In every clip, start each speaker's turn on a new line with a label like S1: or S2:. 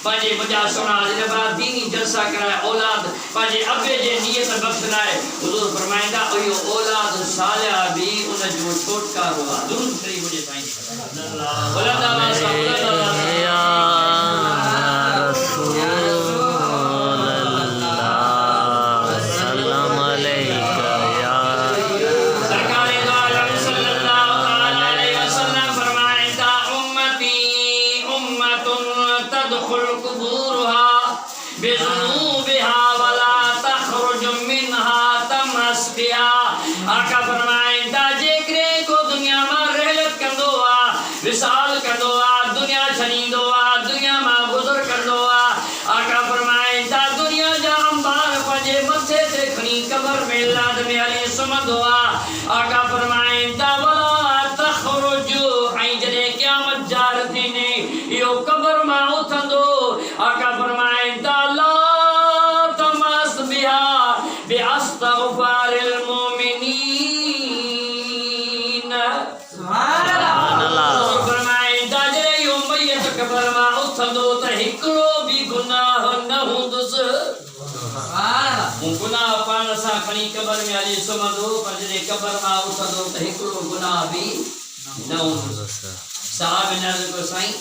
S1: पांजे मुजा सोना जिनबा दीनी जलसा कराए औलाद पांजे अबे जे नियत बख्शनाए हुजूर फरमाइंदा यो औलाद सालिया भी उन जो छोटकारो आ दुरूद शरीफ मुझे साईं अल्लाह या रसूल अल्लाह सलाम अलैका या सरकार दो आलम सल्लल्लाहु अलैहि वसल्लम फरमाइंदा उम्मती उम्मतुन तदखुल कुबूरहा बिज़ुनूबिहा वला तखरुज मिनहा तमस्बिहा आका फरमाइंदा जेकरे को दुनिया में रहलत कंदो आ विसाल कंदो आ दुनिया छनींदो आ दुनिया में गुजर कंदो आ आका फरमाइंदा दुनिया जा अंबार पंजे मथे ते खणी कब्र में लाद में अली सुमंदो आ आका फरमाइंदा वला तखरुज आई जने क़यामत जार थीने यो कब्र में उथंदो आका फरमाइंदा ला तमस्बिहा बिअस्तगफारिल मुमिनीन सुभान अल्लाह फरमाइंदा जे यो मयत कब्र में उथंदो त हिकड़ो भी गुनाह न हुंदुस सुभान गुनाह पाण सा खणी कब्र में अली सुमंदो पर जे कब्र में उथंदो त हिकड़ो गुनाह भी न हुंदुस साहब ने को साईं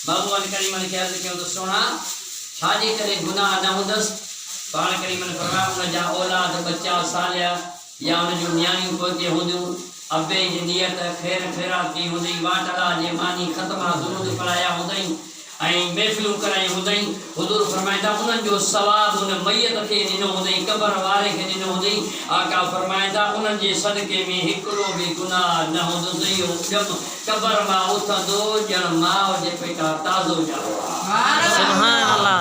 S1: भगवान करीम ने कह के तो सोना छाजे करे गुनाह न हुंदस पाण करीम ने फरमाया उन जा औलाद बच्चा सालिया या उन जो न्याणी पोते हुंदियूं अबे जी नियत खैर खैरात की हुंदी वाटला जे मानी खत्मा दुरूद पढ़ाया हुंदई आई महफिलूं कराई हुंदई हुजूर फरमाइंदा उन जो सवाब उन मयत के दिनो हुंदई कब्र वारे के दिनो हुंदई आका फरमाइंदा उन जे सदके में हिकड़ो भी गुनाह न हुंदुसि यो जब कब्र मा उथंदो जण माउ जे पेटा ताज़ो जाओ सुभान अल्लाह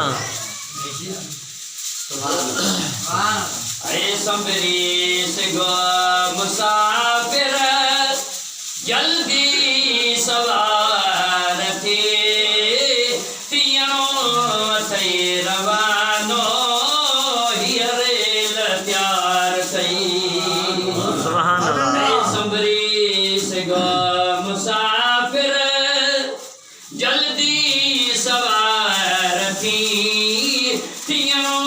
S1: अरे संबरी से गो मुसाफिर जल्दी सवार थे तियनो थई रवानो हियरे लत्यार थई सुभान अल्लाह संबरी से गो मुसाफिर जल्दी सवार थी तियनो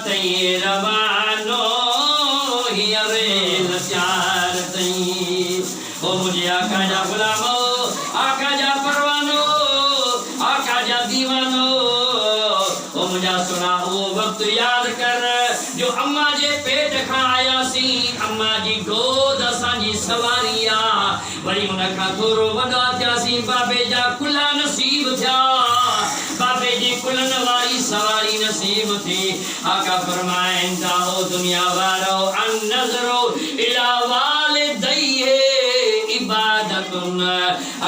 S1: थई रवानो हियरे लत्यार थई ओ मुझे आका जा गुलामो आका जा परवानो आका जा दीवानो ओ मुझा सुना वो वक्त याद कर जो अम्मा जे पेट खां आया सी अम्मा जी गोद असांजी सवारिया वरी उन खां थोरो वॾा थियासीं बाबे जा कुला नसीब थिया बाबे जी कुलन वारी सवारी नसीब थी आका फरमाइंदा ओ दुनिया वारो अन नज़रो इला वालिदैहि इबादतुन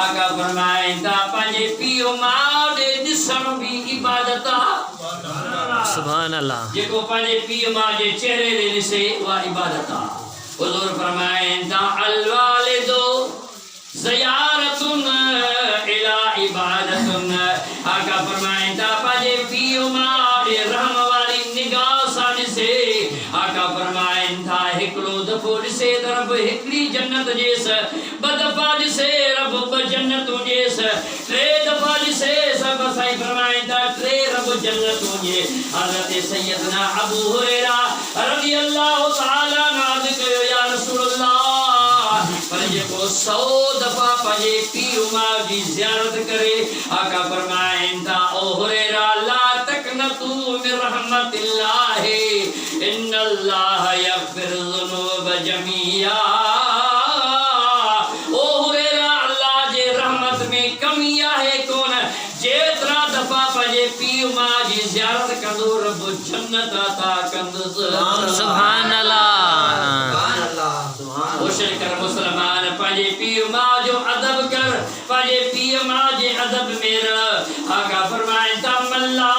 S1: आका फरमाइंदा पंहिंजे पीउ माउ ॾे ॾिसण भी इबादत आहे सुभान अल्लाह जेको पंहिंजे पीउ माउ जे चेहरे ॾे ॾिसे उहा इबादत आहे हुजूर फरमाइंदा अल वालिदो ज़ियारतुन इला इबादतुन आका फरमाइंदा पंहिंजे पीउ माउ ॾे रहम वारी निगाह सां ॾिसे आका फरमाइंदा हिकिड़ो दफ़ो ॾिसे त रब हिकिड़ी जन्नत ॾिएस ॿ दफ़ा ॾिसे रब ॿ जन्नतूं ॾिएस टे दफ़ा ॾिसे सब साईं फरमाइंदा टे रब जन्नतूं ॾिए हज़रत सैयदना अबू हुरैरा रज़ी अल्लाह तआला नाज़ कयो या रसूल अल्लाह पर जेको 100 दफ़ा पंहिंजे पीउ माउ जी ज़ियारत करे आका फरमाइंदा ओ हुरैरा ला तकनतू मिन रहमतिल्लाह इन्नल्लाह यग़फिर ज़ुनूब जमीआ ओ हुरैरा अल्लाह जे रहमत में कमी आहे कोन जेतिरा दफ़ा पंहिंजे पीउ माउ जी ज़ियारत कंदो रब जन्नत अता कंदुसि सुभान अल्लाह कोशिश कर मुसलमान पंहिंजे पीउ माउ जो अदब कर पंहिंजे पीउ माउ जे अदब में रह आका फरमाइंदा मल्ला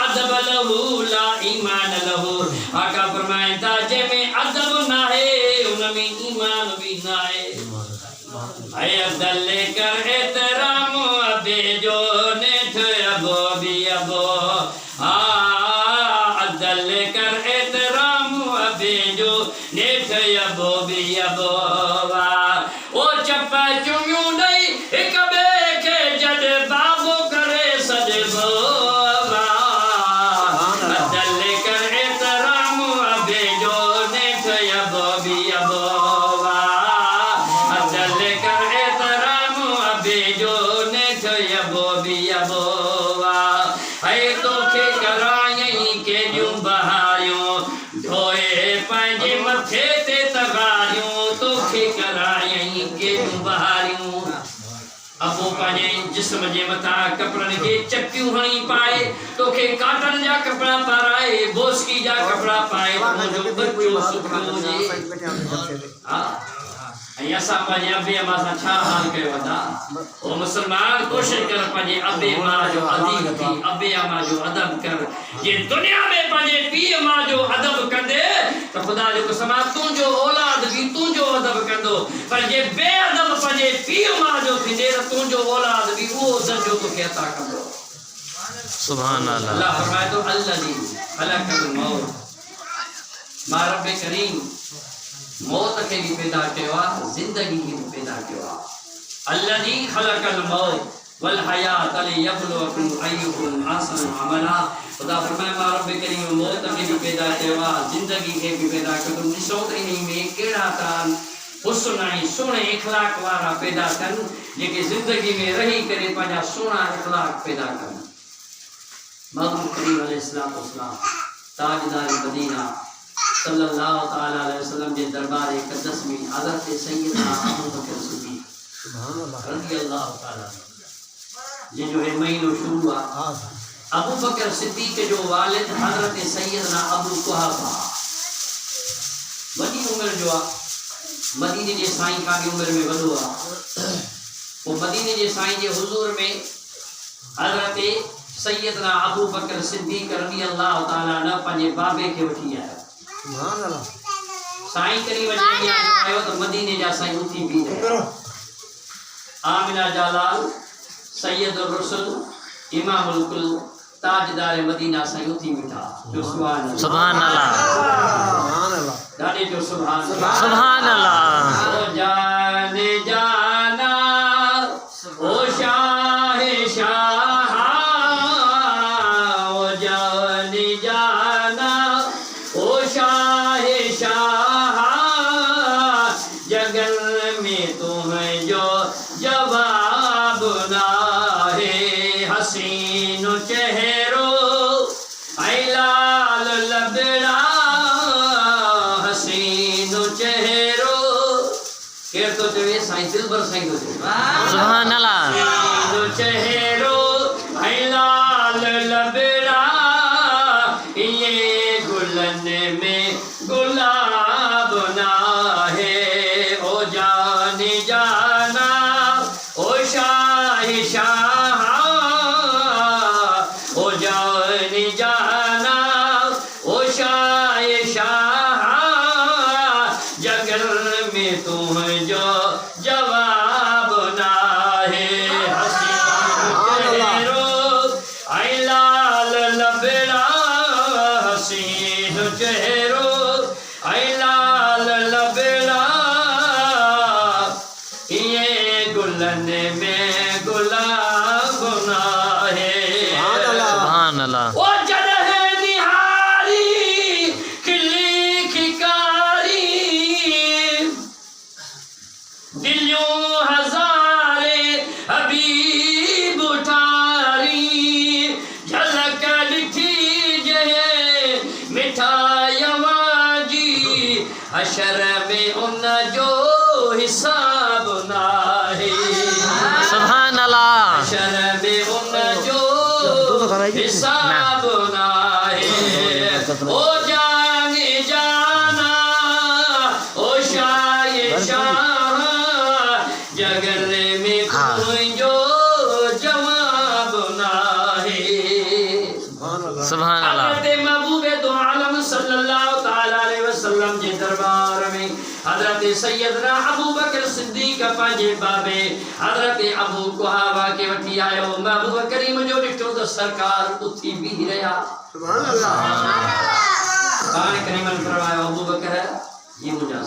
S1: अदब लहू ला ईमान लहू आका फरमाइंदा जंहिंमें अदब नाहे उनमें ईमान भी नाहे ऐ अदल कर एहतराम अबे जो नेठ अबो भी अबो अदल कर एहतराम अबे जो नेठ अबो भी अबो ओ चप चुमियूं ॾेई हिक ॿिए खे जॾ बाबो करे सॾ बहारियूं ढोए पंहिंजे मथे ते तगारियूं तोखे करायई केॾियूं बहारियूं अबू पंहिंजे जिस्म जे मथां कपिड़नि खे चकियूं हणी पाए तोखे काटन जा कपिड़ा पाराए बोसकी जा कपिड़ा पाए तुंहिंजो बच्चो सुठो हुजे ऐं असां पंहिंजे अबे अम्मा सां छा हाल कयो वॾा ओ मुस्लमान कोशिशि कर पंहिंजे अबे मां जो अदीब थी अबे अम्मा जो अदब कर जे दुनिया में पंहिंजे पीउ मां जो अदब कंदे त ख़ुदा जो कसम तुंहिंजो औलाद बि तुंहिंजो अदब कंदो पर जे बेअदब पंहिंजे पीउ मां जो थींदे त तुंहिंजो औलाद बि उहो दर्जो तोखे अता कंदो सुभान अल्लाह अल्लाह फरमाए थो अल्लज़ी ख़लक़ल मौत मां रब करीम मौत के भी पैदा किया जिंदगी के भी पैदा किया अल्लज़ी खलक़ल मौत वल हयात लियब्लुवकुम अय्युकुम अहसनु अमला खुदा फरमाए मां रब करीम मौत के भी पैदा किया जिंदगी के भी पैदा किया तुम ॾिसो त इन में कहिड़ा त हुस्न ऐं सुहिणे इख़लाक़ वारा पैदा कनि जेके ज़िंदगी में रही करे पंहिंजा सुहिणा इख़लाक़ पैदा कनि महबूब करीम अलैहिस्सलातु वस्सलाम ताजदार मदीना सल्लल्लाहु ताला अलैहि वसल्लम के दरबार मुक़द्दस में हज़रत सैयदना अबू बकर सिद्दीक़ सुभान अल्लाह रज़ी अल्लाह ताला ये जो है महीनो शुरू हुआ अबू बकर सिद्दीक़ जो वालिद हज़रत सैयदना अबू कुहाफा बड़ी उम्र जो मदीने जे साईं का भी उम्र में वॾो वो मदीने जे साईं जे हुजूर में हज़रत सैयदना अबू बकर सिद्दीक़ रज़ी अल्लाह ताला न पंहिंजे बाबे के वठी आया सुभान अल्लाह साईं करीम जे आयो तो मदीने जा साईं उथी भी आमिना जालाल सैयदुर रसूल इमामुल कुल ताजदार मदीना साईं उथी बीठा जो सुभान अल्लाह ॾाढे जो सुभान अल्लाह ओ जाने जाना ओ शाह शाह ओ जाने जाना ओ शाह शाह जगल में तुम्हें जो जवाब ना है हसीन चेहरो ऐ लाल लबड़ा हसीन चेहरो केर तो चवे साईं दिलबर साईं तो सुभान अल्लाह हसीन चेहरो ऐ लाल लबड़ा ये गुलन में गुलाब ना है ओ जाने जाना ओ शाह शाह ओ जाने जाना ओ शाह शाह जगल में तुम जो जवाब ना है हसीन चेहरो ऐ लाल लबड़ा हसीन चेहरो ऐ लाल लबड़ा ये गुलन में गुलाब ना है सुभान अल्लाह ओ जरह निहारी खिली खिकारी दिलों हजारे हबीब उठारी झलक लिखी जहे मिठाई हशर में उन जो हिसाब ना है सुभान अल्लाह हशर में उन जो हिसाब ना है ओ जाने जाना ओ शाह शाह जगल में कोई जो जवाब ना है सुभान अल्लाह महबूबे दो आलम सल्लल्लाहु ताला अलैहि वसल्लम के दरबार में हजरत सैयदना अबू बकर सिद्दीक पंहिंजे बाबे हजरत अबू कुहाफा के वठी आयो महबूब करीम जो ॾिठो त सरकार उथी बीह रहिया सुभान अल्लाह पाण करीम फरमायो अबू बकर ये मुंहिंजा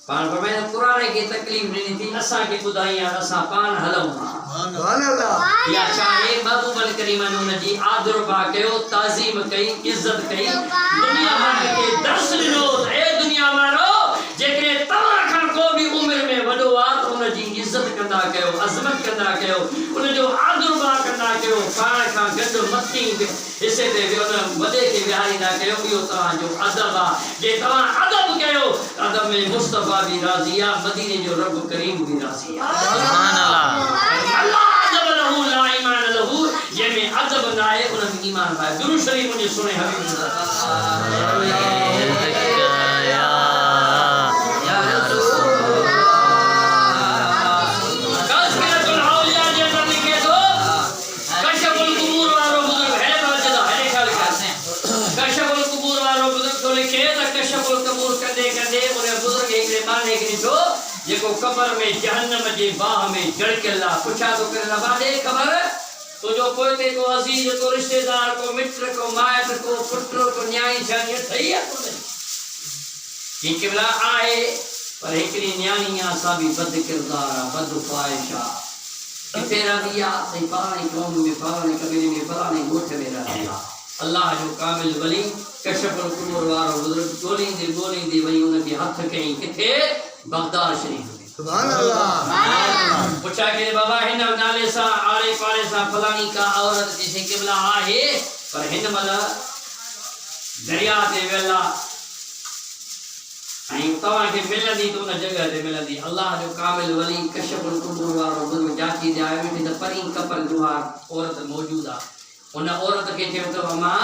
S1: पाण फरमायो क़ुरान के तकलीफ ॾिनी थी असां के ॿुधाई असां पाण हलूं सुभान अल्लाह या चाहे महबूब करीम ने उन जी आदर बा कयो ताज़ीम कई इज्जत कई दुनिया वाले के दर्श ॾिनो ए दुनिया वारो जेके तव्हां खां को भी उम्र में वॾो आ त उन जी इज्जत कंदा कयो अज़मत कंदा कयो उन जो आदुरबा कंदा कयो पाण खां गॾु मथी हिसे ते उन वॾे खे विहारींदा कयो इहो तव्हांजो अदब आहे जे तव्हां अदब कयो अदब में मुस्तफ़ा भी राज़ी आहे मदीने जो रब करीम भी राज़ी आहे सुभान अल्लाह अदब लहू ला ईमान लहू जंहिंमें अदब न आहे उन में ईमान आहे दुरूद शरीफ मुंहिंजे सुणे हबीब जेको कब्र में जहन्नम जे बाह में जड़कियल आहे पुछा तो करे रबा दे खबर तुझो पोइते को अजीज को रिश्तेदार को मित्र को माइट को पुत्र को न्याणी छाणी सही आहे कोन्हे की केवला आहे पर हिकड़ी न्याणी आहे सा भी बद किरदार आहे बद ख्वाहिश आहे किथे रहंदी आहे सही फलाणे क़ौम में फलाणे कबीले में फलाणे ॻोठ में रहंदी आहे अल्लाह जो कामिल वली कशफुल कुबूर वारो बुजुर्ग ॻोल्हींदे वई उनखे हथ कयईं किथे बगदाद शरीफ में सुभान अल्लाह पुछा के बाबा हिन नाले सा आले पाले सा फलानी का औरत जिसे किबला आहे पर हिन मल दरिया ते वेला आई तवा के मिलंदी तो न जगह ते मिलंदी अल्लाह जो कामिल वली कशफुल कुबूर वारो बुजुर्ग जाची दे आयो थे त परी कपर दुआ औरत मौजूद आ उन औरत के चयो तो अम्मा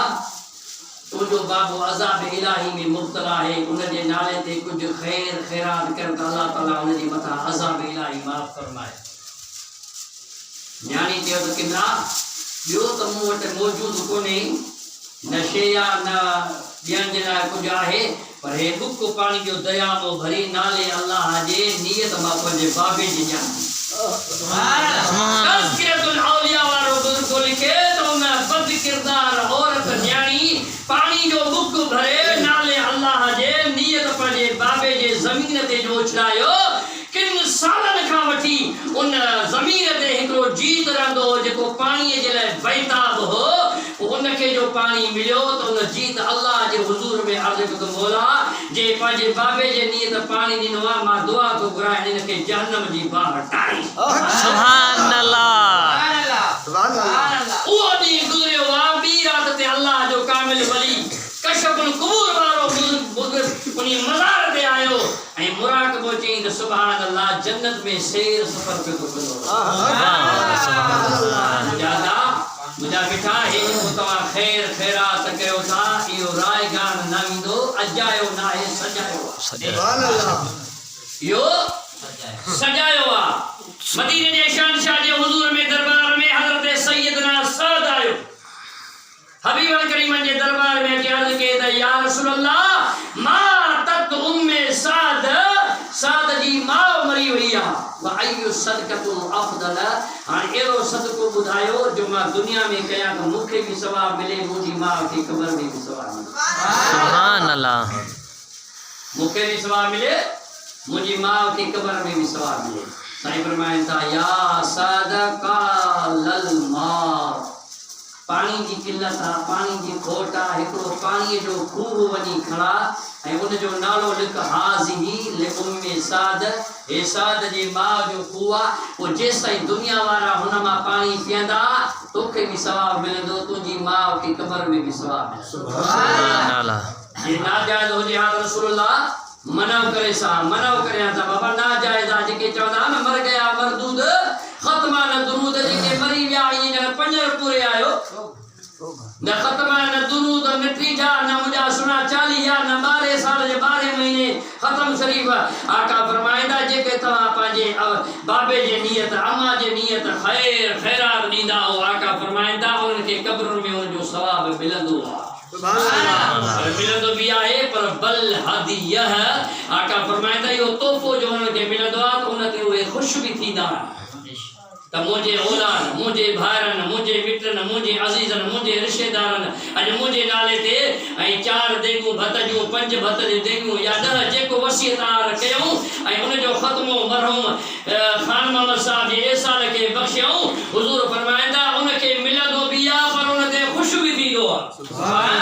S1: तुझो बाबू अज़ाब इलाही में मुब्तला है उन जे नाले ते कुछ खैर खैरात कर त अल्लाह ताला उन जे मथा अज़ाब इलाही माफ फरमाए न्याणी चयो त किना बियो त मूं वटि मौजूद कोन्हे न शेया न ॿियनि जे लाइ कुझु आहे पर हे बुक पाणी जो दरियाओ भरी नाले अल्लाह जे नियत मां पंहिंजे बाबे जी ॼाण तज़किरतुल औलिया वारो बुज़ुर्ग लिखे त उन बद किरदार औरत न्याणी पानी जो बुक भरे नाले अल्लाह जे नियत पंहिंजे बाबे जे ज़मीन ते जो उछलायो किन सालन खां वठी उन ज़मीन ते हिकिड़ो जीत रहंदो हो जेको पाणीअ जे लाइ बैताब हो उनखे जो पानी मिलियो त उन जीत अल्लाह जे हुज़ूर में अर्ज़ कयो त मौला जे पंहिंजे बाबे जे नियत पानी ॾिनो आहे मां दुआ थो घुरायां हिनखे जहन्नम जी बाहि टारी सुभान अल्लाह सुभान अल्लाह उहो ॾींहुं गुज़रियो आहे ॿी राति ते अल्लाह जो कामिल वली कशफुल कुबूर वारो बुज़ुर्ग उन मज़ार ते आयो ऐं मुराक़बो चई त सुभान अल्लाह जन्नत में सैर सफ़र पे तो करो सुभान अल्लाह मुझा मिठा हे तव्हां खैर खैरात कयो था इहो रायगान न ईंदो अजायो न आहे सजायो सुभान अल्लाह इहो सजायो आहे मदीने जे शहंशाह जे हुज़ूर में दरबार में हज़रत सैयदना साद आयो हबीब करीम जे दरबार में अची अर्ज़ कई त या रसूल अल्लाह मा तत उम्मे साद साद जी मां मरी वई आहे व अय्यु सदक़तुल अफदल हाणे एरो सदको ॿुधायो जो मां दुनिया में कयां त मूंखे भी सवाब मिले मुंहिंजी मां खे क़ब्र में भी सवाब मिले सुभान अल्लाह मूंखे भी सवाब मिले मुंहिंजी मां खे क़ब्र में भी सवाब मिले साईं फरमाइनि था या सदका लल मां पानी की किल्लत आहे पानी की खोट आहे हिकिड़ो पाणीअ जो खूह वञी खड़ा ऐं उन जो नालो लिख हाज़िही लिउम्मे साद हे साद जी माउ जो खूह आहे पोइ जेसि ताईं दुनिया वारा हुन मां पाणी पीअंदा तोखे भी सवाब मिलंदो तुंहिंजी माउ खे क़ब्र में भी सवाब मिलंदो सुभान अल्लाह जे नाजायज़ हुजे हा रसूलुल्लाह मना करे सा मना करे था बाबा नाजायज़ आहे जेके चवंदा न मर गया मरदूद ख़त्मा न दुरूद जेके मरी विया ईअं ॼण पंजर पूरे आयो न ख़त्मा न दुरूद न टीजा न मुंहिंजा सुना 40 या न 12 साल जे 12 महीने ख़त्म शरीफ़ आका फरमाईंदा जेके तव्हां पंहिंजे बाबे जे नियत अम्मा जे नियत खैर खैरात ॾींदा हो आका फरमाईंदा उन्हनि खे क़ब्रुनि में उन जो सवाब मिलंदो आहे मिलंदो भी आहे पर बल हदियह आका फरमाईंदा इहो तोहफ़ो जो उन्हनि खे मिलंदो आहे त उन ते उहे ख़ुशि भी थींदा त मुझे औलाद मुझे भाइरनि मुझे मित्रनि मुझे अज़ीज़नि मुझे रिश्तेदारनि अॼु मुझे नाले ते ऐं 4 देगूं भत जूं 5 भत जूं देगूं या 10 जेको वसीयतार कयूं ऐं उन जो ख़त्मो मरहूम खान मोहम्मद साहब जे एसाल खे बख़्शियऊं हुज़ूर फरमाईंदा उन खे मिलंदो भी आहे पर उन ते ख़ुशि भी थींदो आहे